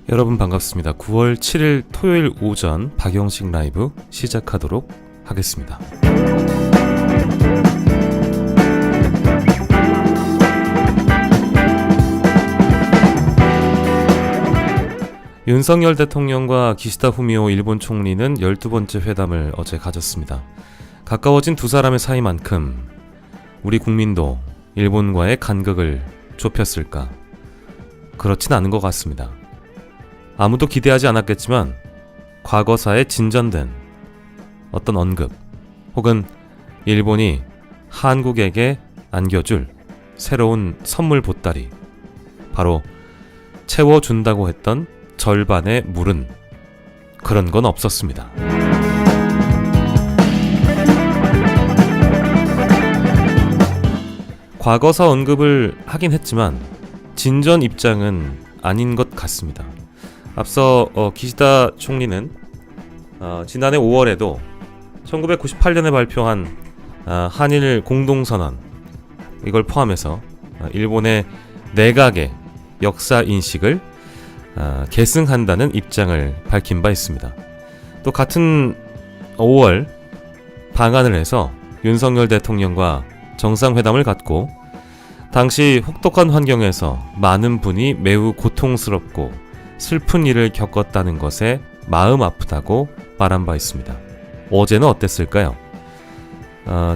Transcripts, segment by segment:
여러분 반갑습니다. 9월 7일 토요일 오전 박영식 라이브 시작하도록 하겠습니다. 윤석열 대통령과 기시다 후미오 일본 총리는 12번째 회담을 어제 가졌습니다. 가까워진 두 사람의 사이만큼 우리 국민도 일본과의 간극을 좁혔을까? 그렇진 않은 것 같습니다. 아무도 기대하지 않았겠지만 과거사에 진전된 어떤 언급 혹은 일본이 한국에게 안겨줄 새로운 선물 보따리, 바로 채워준다고 했던 절반의 물은 그런 건 없었습니다. 과거사 언급을 하긴 했지만 진전 입장은 아닌 것 같습니다. 앞서 기시다 총리는 지난해 5월에도 1998년에 발표한 한일 공동선언, 이걸 포함해서 일본의 내각의 역사 인식을 계승한다는 입장을 밝힌 바 있습니다. 또 같은 5월 방한을 해서 윤석열 대통령과 정상회담을 갖고 당시 혹독한 환경에서 많은 분이 매우 고통스럽고 슬픈 일을 겪었다는 것에 마음 아프다고 말한 바 있습니다. 어제는 어땠을까요?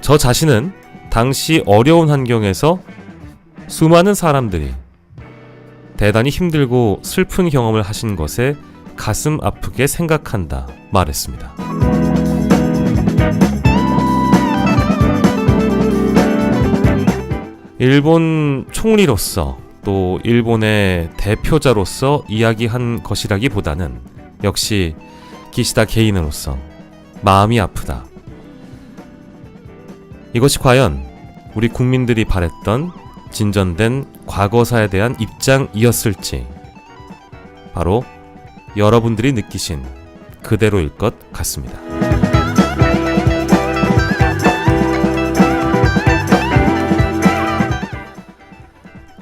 저 자신은 당시 어려운 환경에서 수많은 사람들이 대단히 힘들고 슬픈 경험을 하신 것에 가슴 아프게 생각한다 말했습니다. 일본 총리로서 또 일본의 대표자로서 이야기한 것이라기보다는 역시 기시다 개인으로서 마음이 아프다. 이것이 과연 우리 국민들이 바랬던 진전된 과거사에 대한 입장이었을지, 바로 여러분들이 느끼신 그대로일 것 같습니다.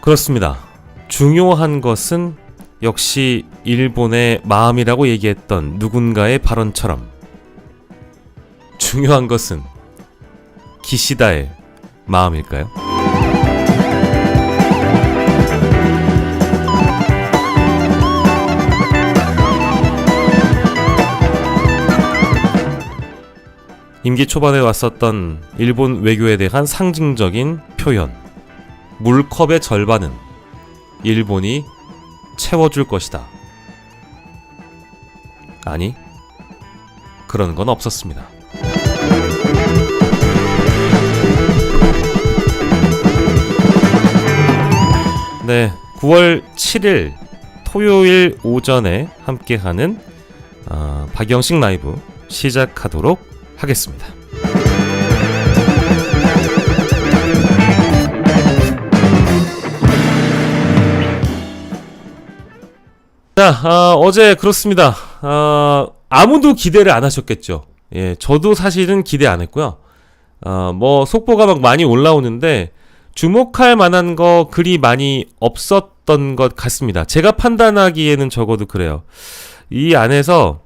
그렇습니다. 중요한 것은 역시 일본의 마음이라고 얘기했던 누군가의 발언처럼 중요한 것은 기시다의 마음일까요? 임기 초반에 왔었던 일본 외교에 대한 상징적인 표현, 물컵의 절반은 일본이 채워줄 것이다. 아니, 그런 건 없었습니다. 네, 9월 7일 토요일 오전에 함께하는 박영식 라이브 시작하도록 하겠습니다. 자, 어제 그렇습니다. 아무도 기대를 안 하셨겠죠. 예, 저도 사실은 기대 안 했고요. 뭐 속보가 막 많이 올라오는데 주목할 만한 거 그리 많이 없었던 것 같습니다. 제가 판단하기에는 적어도 그래요. 이 안에서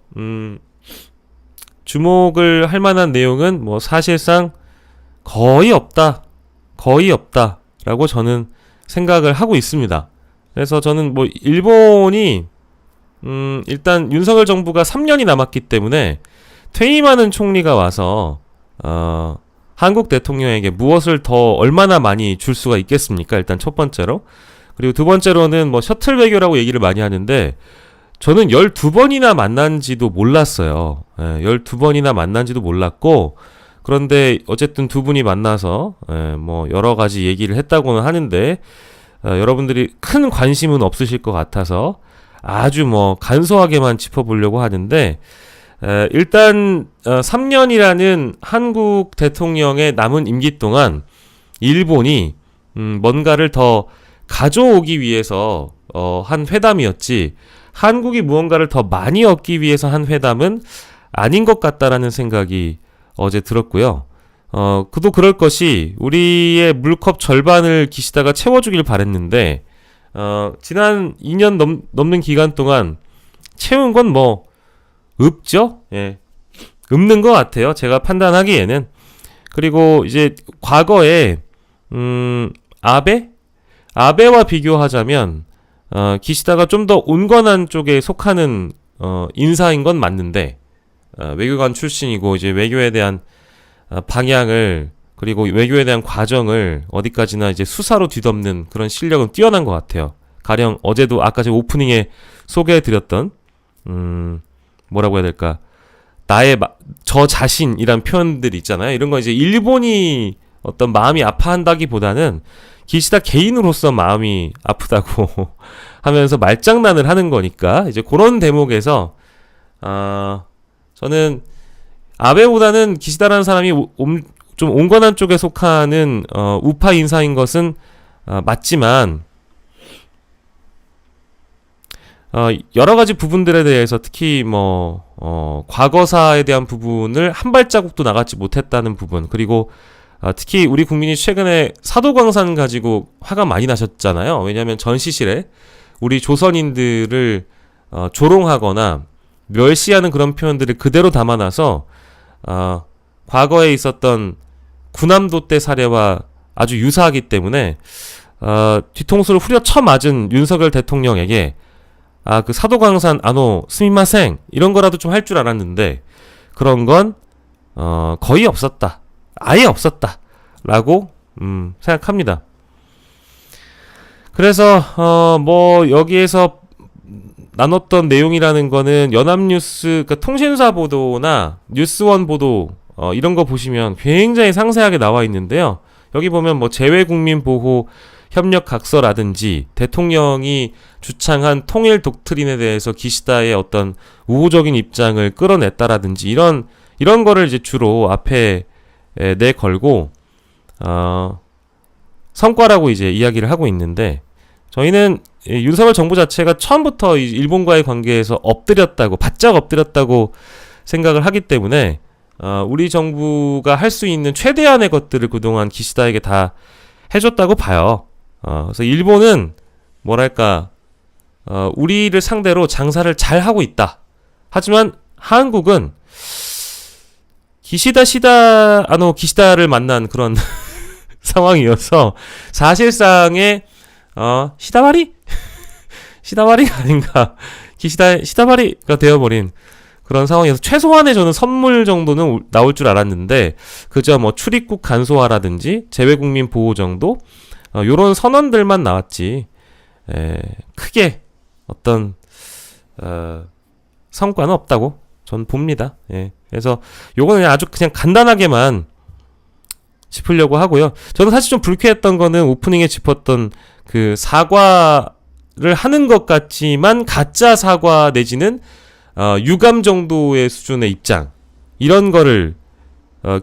주목을 할 만한 내용은 뭐 사실상 거의 없다라고 저는 생각을 하고 있습니다. 그래서 저는 뭐 일본이 일단 윤석열 정부가 3년이 남았기 때문에 퇴임하는 총리가 와서 한국 대통령에게 무엇을 더 얼마나 많이 줄 수가 있겠습니까? 일단 첫 번째로. 그리고 두 번째로는 뭐 셔틀 외교라고 얘기를 많이 하는데 저는 12번이나 만난지도 몰랐어요. 12번이나 만난지도 몰랐고, 그런데 어쨌든 두 분이 만나서 뭐 여러 가지 얘기를 했다고는 하는데 여러분들이 큰 관심은 없으실 것 같아서 아주 뭐 간소하게만 짚어보려고 하는데, 일단 3년이라는 한국 대통령의 남은 임기 동안 일본이 뭔가를 더 가져오기 위해서 한 회담이었지, 한국이 무언가를 더 많이 얻기 위해서 한 회담은 아닌 것 같다라는 생각이 어제 들었고요. 그도 그럴 것이 우리의 물컵 절반을 기시다가 채워주길 바랬는데, 지난 2년 넘는 기간 동안 채운 건 뭐 없죠? 예. 없는 것 같아요. 제가 판단하기에는. 그리고 이제 과거에 아베와 비교하자면 기시다가 좀 더 온건한 쪽에 속하는 인사인 건 맞는데, 외교관 출신이고 이제 외교에 대한 방향을, 그리고 외교에 대한 과정을 어디까지나 이제 수사로 뒤덮는 그런 실력은 뛰어난 것 같아요. 가령 어제도 아까 제가 오프닝에 소개해드렸던 뭐라고 해야 될까, 저 자신이란 표현들 있잖아요. 이런 거 이제 일본이 어떤 마음이 아파한다기보다는 기시다 개인으로서 마음이 아프다고 하면서 말장난을 하는 거니까, 이제 그런 대목에서 저는 아베보다는 기시다라는 사람이 좀 온건한 쪽에 속하는 우파 인사인 것은 맞지만, 여러 가지 부분들에 대해서 특히 과거사에 대한 부분을 한 발자국도 나가지 못했다는 부분, 그리고 특히 우리 국민이 최근에 사도광산 가지고 화가 많이 나셨잖아요. 왜냐하면 전시실에 우리 조선인들을 조롱하거나 멸시하는 그런 표현들을 그대로 담아놔서 과거에 있었던 군함도 때 사례와 아주 유사하기 때문에 뒤통수를 후려쳐 맞은 윤석열 대통령에게 그 사도광산 아노 스미마생 이런 거라도 좀 할 줄 알았는데, 그런 건 거의 없었다, 아예 없었다 라고 생각합니다. 그래서 여기에서 나눴던 내용이라는 거는 연합뉴스, 그러니까 통신사 보도나 뉴스원 보도 이런 거 보시면 굉장히 상세하게 나와 있는데요. 여기 보면 재외국민보호 협력각서라든지 대통령이 주창한 통일 독트린에 대해서 기시다의 어떤 우호적인 입장을 끌어냈다라든지 이런 거를 이제 주로 앞에 내걸고 성과라고 이제 이야기를 하고 있는데, 저희는 윤석열 정부 자체가 처음부터 일본과의 관계에서 바짝 엎드렸다고 생각을 하기 때문에 우리 정부가 할 수 있는 최대한의 것들을 그동안 기시다에게 다 해줬다고 봐요. 그래서 일본은 우리를 상대로 장사를 잘 하고 있다. 하지만 한국은 기시다를 만난 그런 상황이어서 사실상의 시다바리가 아닌가, 시다바리가 되어버린 그런 상황이어서 최소한의 저는 선물 정도는 나올 줄 알았는데, 그저 출입국 간소화라든지 재외국민 보호 정도 요런 선언들만 나왔지 크게 어떤 성과는 없다고 전 봅니다. 그래서 요거는 아주 그냥 간단하게만 짚으려고 하고요. 저는 사실 좀 불쾌했던 거는 오프닝에 짚었던 그 사과를 하는 것 같지만 가짜 사과 내지는 유감 정도의 수준의 입장, 이런 거를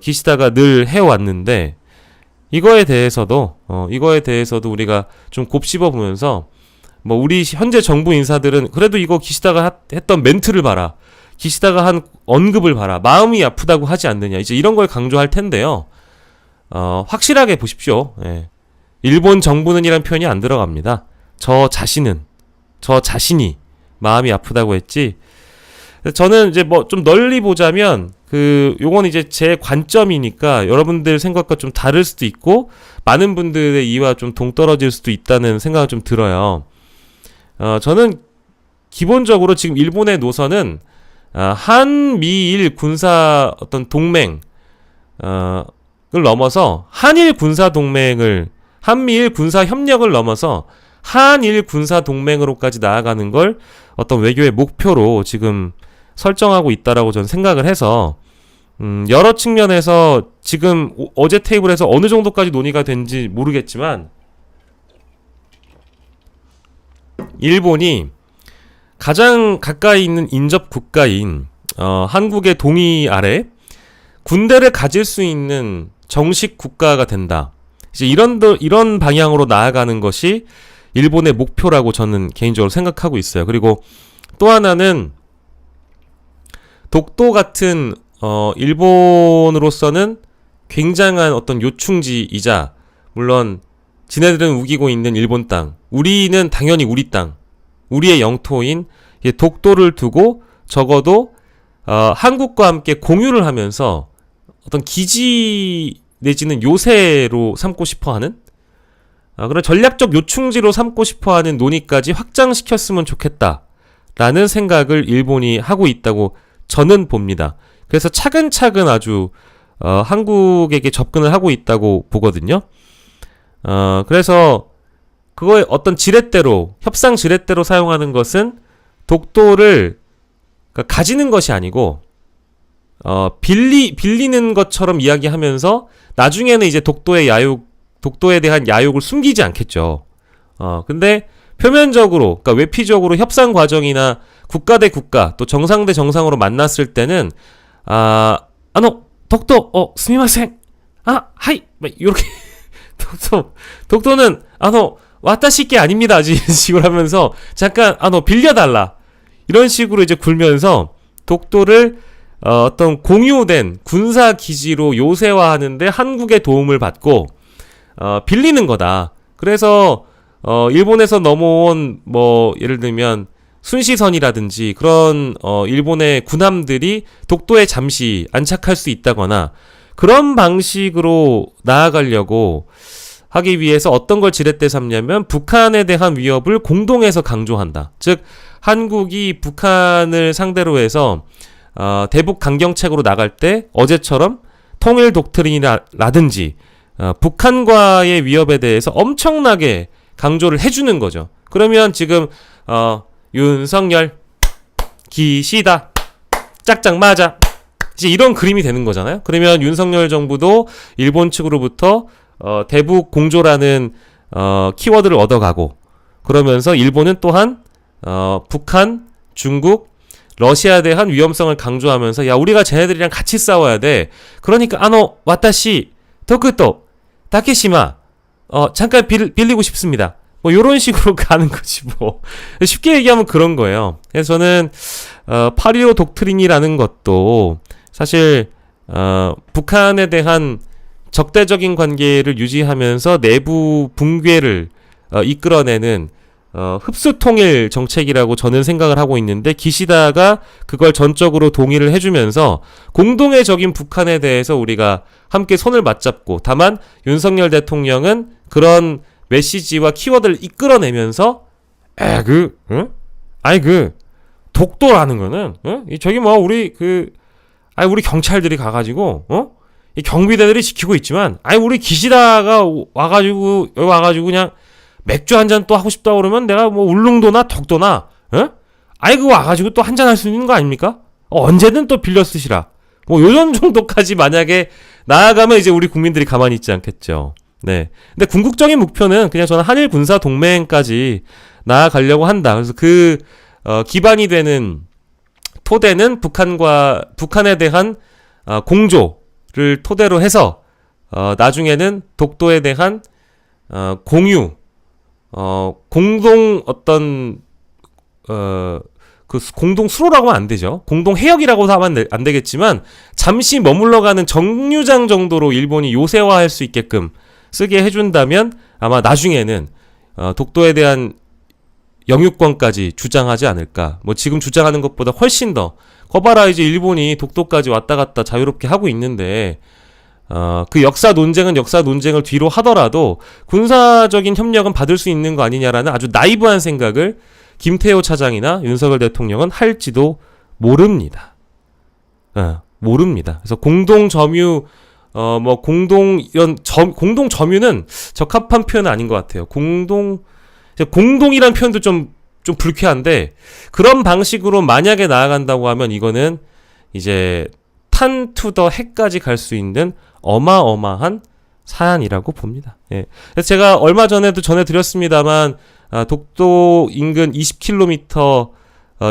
기시다가 늘 해왔는데, 이거에 대해서도 우리가 좀 곱씹어 보면서 우리 현재 정부 인사들은 그래도 이거 기시다가 했던 멘트를 봐라, 기시다가 한 언급을 봐라, 마음이 아프다고 하지 않느냐, 이제 이런 걸 강조할 텐데요. 확실하게 보십시오. 일본 정부는 이란 표현이 안 들어갑니다. 저 자신이 마음이 아프다고 했지. 저는 이제 좀 널리 보자면 요건 이제 제 관점이니까 여러분들 생각과 좀 다를 수도 있고 많은 분들의 이와 좀 동떨어질 수도 있다는 생각이 좀 들어요. 저는 기본적으로 지금 일본의 노선은 한미일 군사 어떤 동맹을 넘어서 한미일 군사 협력을 넘어서 한일 군사 동맹으로까지 나아가는 걸 어떤 외교의 목표로 지금 설정하고 있다라고 저는 생각을 해서, 여러 측면에서 지금 어제 테이블에서 어느 정도까지 논의가 된지 모르겠지만, 일본이 가장 가까이 있는 인접 국가인 한국의 동의 아래 군대를 가질 수 있는 정식 국가가 된다. 이제 이런 방향으로 나아가는 것이 일본의 목표라고 저는 개인적으로 생각하고 있어요. 그리고 또 하나는 독도 같은 일본으로서는 굉장한 어떤 요충지이자, 물론 지네들은 우기고 있는 일본 땅, 우리는 당연히 우리 땅, 우리의 영토인 독도를 두고 적어도 한국과 함께 공유를 하면서 어떤 기지 내지는 요새로 삼고 싶어하는 그런 전략적 요충지로 삼고 싶어하는 논의까지 확장시켰으면 좋겠다라는 생각을 일본이 하고 있다고 저는 봅니다. 그래서 차근차근 아주 한국에게 접근을 하고 있다고 보거든요. 그래서 그거의 어떤 지렛대로, 협상 지렛대로 사용하는 것은 독도를 가지는 것이 아니고 빌리는 것처럼 이야기하면서 나중에는 이제 독도에 대한 야욕을 숨기지 않겠죠. 근데 표면적으로, 그러니까 외피적으로 협상 과정이나 국가 대 국가, 또 정상 대 정상으로 만났을 때는 독도, 스미마셍, 하이, 이렇게 독도는 와타시게 아닙니다, 이런 식으로 하면서 잠깐 빌려달라, 이런 식으로 이제 굴면서 독도를 어떤 공유된 군사 기지로 요새화하는데 한국의 도움을 받고 빌리는 거다. 그래서 일본에서 넘어온 예를 들면 순시선이라든지 그런 일본의 군함들이 독도에 잠시 안착할 수 있다거나 그런 방식으로 나아가려고 하기 위해서 어떤 걸 지렛대 삼냐면 북한에 대한 위협을 공동해서 강조한다. 즉 한국이 북한을 상대로 해서 대북 강경책으로 나갈 때 어제처럼 통일 독트린이라든지 북한과의 위협에 대해서 엄청나게 강조를 해주는 거죠. 그러면 지금 윤석열, 기시다, 짝짝 맞아, 이제 이런 그림이 되는 거잖아요. 그러면 윤석열 정부도 일본 측으로부터 대북 공조라는 키워드를 얻어가고, 그러면서 일본은 또한 북한, 중국, 러시아에 대한 위험성을 강조하면서 야, 우리가 쟤네들이랑 같이 싸워야 돼. 그러니까 와타시 도쿠토 다케시마 잠깐 빌리고 싶습니다. 요런 식으로 가는 거지 뭐. 쉽게 얘기하면 그런 거예요. 그래서 저는 8.15 독트린이라는 것도 사실 북한에 대한 적대적인 관계를 유지하면서 내부 붕괴를 이끌어내는 흡수통일 정책이라고 저는 생각을 하고 있는데, 기시다가 그걸 전적으로 동의를 해주면서 공동의 적인 북한에 대해서 우리가 함께 손을 맞잡고, 다만 윤석열 대통령은 그런 메시지와 키워드를 이끌어내면서 독도라는 거는 저기 우리 경찰들이 가가지고 이 경비대들이 지키고 있지만 우리 기시다가 와가지고 여기 와가지고 그냥 맥주 한 잔 또 하고 싶다 그러면 내가 울릉도나 덕도나 그거 와가지고 또 한 잔 할 수 있는 거 아닙니까? 언제든 또 빌려 쓰시라. 요런 정도까지 만약에 나아가면 이제 우리 국민들이 가만히 있지 않겠죠. 네. 근데 궁극적인 목표는 그냥 저는 한일 군사 동맹까지 나아가려고 한다. 그래서 기반이 되는 토대는 북한에 대한 공조를 토대로 해서 나중에는 독도에 대한 공유, 공동 공동 수로라고 하면 안 되죠. 공동 해역이라고 하면 안 되겠지만 잠시 머물러가는 정류장 정도로 일본이 요새화할 수 있게끔 쓰게 해준다면 아마 나중에는 독도에 대한 영유권까지 주장하지 않을까. 지금 주장하는 것보다 훨씬 더 거봐라, 이제 일본이 독도까지 왔다 갔다 자유롭게 하고 있는데 그 역사 논쟁을 뒤로 하더라도 군사적인 협력은 받을 수 있는 거 아니냐라는 아주 나이브한 생각을 김태호 차장이나 윤석열 대통령은 할지도 모릅니다. 모릅니다. 그래서 공동 점유, 공동 점유는 적합한 표현은 아닌 것 같아요. 공동이란 표현도 좀 불쾌한데, 그런 방식으로 만약에 나아간다고 하면 이거는 이제 탄 투 더 핵까지 갈 수 있는 어마어마한 사안이라고 봅니다. 예. 그래서 제가 얼마 전에도 전해드렸습니다만, 독도 인근 20km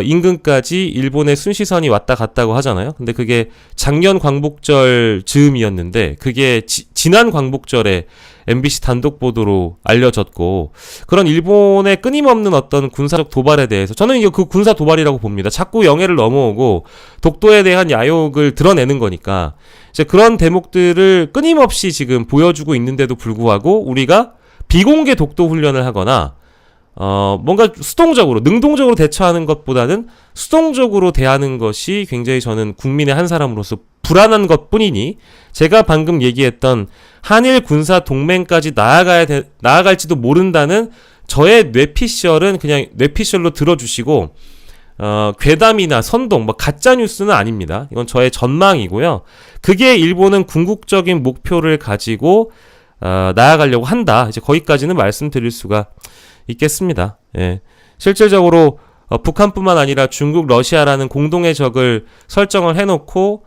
인근까지 일본의 순시선이 왔다 갔다고 하잖아요. 근데 그게 작년 광복절 즈음이었는데, 그게 지난 광복절에 MBC 단독 보도로 알려졌고, 그런 일본의 끊임없는 어떤 군사적 도발에 대해서 저는 이거 그 군사 도발이라고 봅니다. 자꾸 영해를 넘어오고 독도에 대한 야욕을 드러내는 거니까 이제 그런 대목들을 끊임없이 지금 보여주고 있는데도 불구하고 우리가 비공개 독도 훈련을 하거나 뭔가 수동적으로, 능동적으로 대처하는 것보다는 수동적으로 대하는 것이 굉장히 저는 국민의 한 사람으로서 불안한 것 뿐이니, 제가 방금 얘기했던 한일 군사 동맹까지 나아갈지도 모른다는 저의 뇌피셜은 그냥 뇌피셜로 들어주시고, 괴담이나 선동, 뭐 가짜뉴스는 아닙니다. 이건 저의 전망이고요. 그게 일본은 궁극적인 목표를 가지고, 나아가려고 한다. 이제 거기까지는 말씀드릴 수가 있겠습니다. 예. 실질적으로 북한뿐만 아니라 중국, 러시아라는 공동의 적을 설정을 해놓고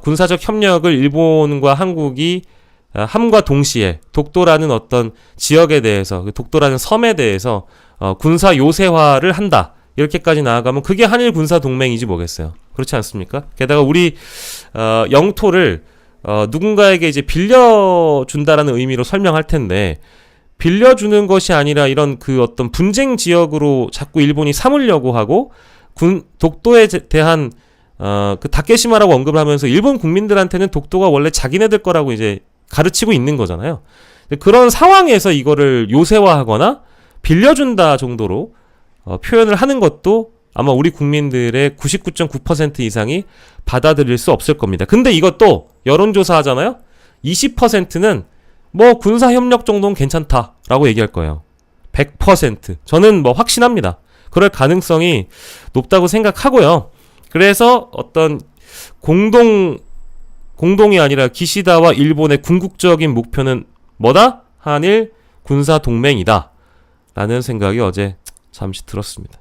군사적 협력을 일본과 한국이 함과 동시에 독도라는 어떤 지역에 대해서, 독도라는 섬에 대해서 군사 요새화를 한다. 이렇게까지 나아가면 그게 한일 군사 동맹이지 뭐겠어요. 그렇지 않습니까? 게다가 우리 영토를 누군가에게 이제 빌려준다라는 의미로 설명할 텐데, 빌려주는 것이 아니라 이런 그 어떤 분쟁 지역으로 자꾸 일본이 삼으려고 하고, 독도에 대한 그 다케시마라고 언급을 하면서 일본 국민들한테는 독도가 원래 자기네들 거라고 이제 가르치고 있는 거잖아요. 그런 상황에서 이거를 요새화하거나 빌려준다 정도로 표현을 하는 것도 아마 우리 국민들의 99.9% 이상이 받아들일 수 없을 겁니다. 근데 이것도 여론조사 하잖아요? 20%는 뭐 군사협력 정도는 괜찮다라고 얘기할 거예요. 100%. 저는 뭐 확신합니다. 그럴 가능성이 높다고 생각하고요. 그래서 어떤 공동이 아니라 기시다와 일본의 궁극적인 목표는 뭐다? 한일 군사동맹이다. 라는 생각이 어제 잠시 들었습니다.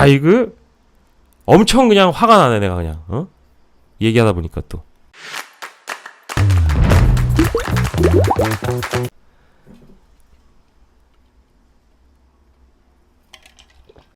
이거 엄청 그냥 화가 나네, 내가 그냥. 얘기하다 보니까 또.